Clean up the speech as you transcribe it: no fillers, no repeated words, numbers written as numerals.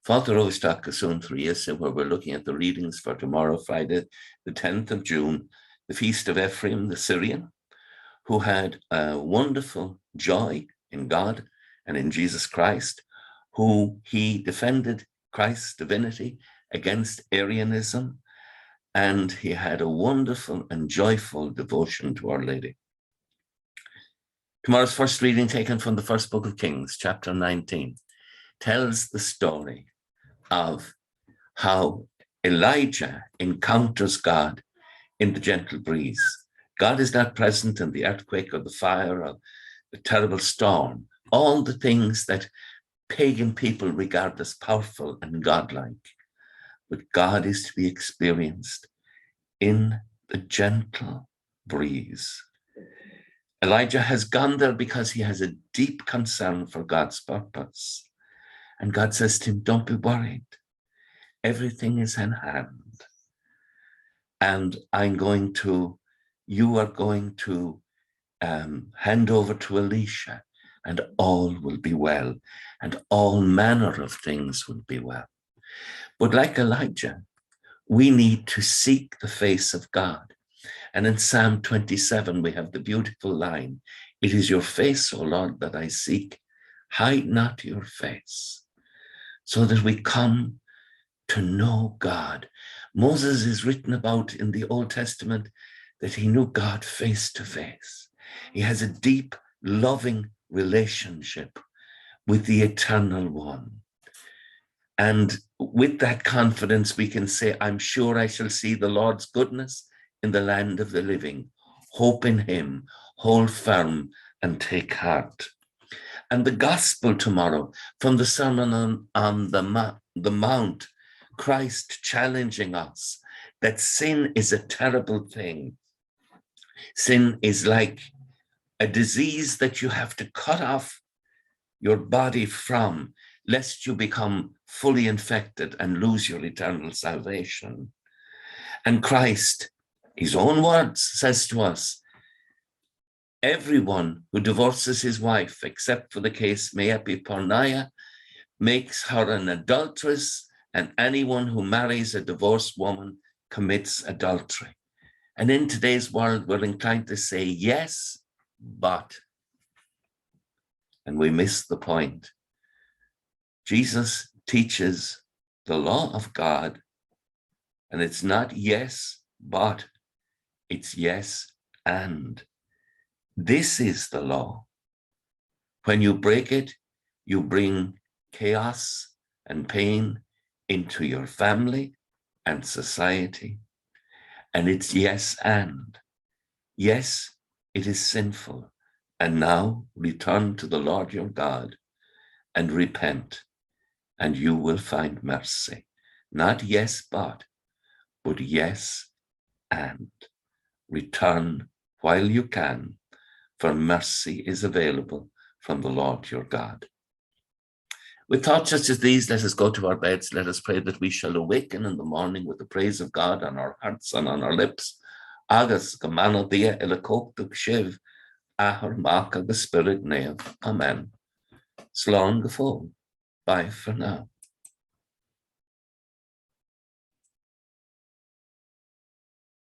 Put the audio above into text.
Father Oistach Suantraí Íosa, where we're looking at the readings for tomorrow, Friday, the 10th of June, the feast of Ephraem the Syrian, who had a wonderful joy in God and in Jesus Christ, who he defended Christ's divinity against Arianism, and he had a wonderful and joyful devotion to Our Lady. Tomorrow's first reading, taken from the first book of Kings, chapter 19, tells the story of how Elijah encounters God in the gentle breeze. God is not present in the earthquake or the fire or the terrible storm, all the things that pagan people regard as powerful and godlike. But God is to be experienced in the gentle breeze. Elijah has gone there because he has a deep concern for God's purpose. And God says to him, don't be worried. Everything is in hand. And you are going to hand over to Elisha, and all will be well, and all manner of things will be well. But like Elijah, we need to seek the face of God. And in Psalm 27, we have the beautiful line, "It is your face, O Lord, that I seek. Hide not your face." So that we come to know God. Moses is written about in the Old Testament that he knew God face to face. He has a deep, loving relationship with the Eternal One. And with that confidence, we can say, I'm sure I shall see the Lord's goodness in the land of the living. Hope in him, hold firm and take heart. And the gospel tomorrow from the Sermon on the Mount, Christ challenging us that sin is a terrible thing. Sin is like a disease that you have to cut off your body from, lest you become fully infected and lose your eternal salvation. And Christ, his own words, says to us, everyone who divorces his wife, except for the case me'epi porneia, makes her an adulteress, and anyone who marries a divorced woman commits adultery. And in today's world, we're inclined to say, yes, but. And we miss the point. Jesus teaches the law of God, and it's not yes, but, it's yes, and. This is the law. When you break it, you bring chaos and pain into your family and society. And it's yes, and. Yes, it is sinful. And now return to the Lord your God and repent, and you will find mercy. Not yes, but yes, and. Return while you can, for mercy is available from the Lord your God. With thoughts such as these, let us go to our beds. Let us pray that we shall awaken in the morning with the praise of God on our hearts and on our lips. Agus gamano dia ilakok shiv, ahar maka the spirit nev. Amen. Slán gefol. Bye for now.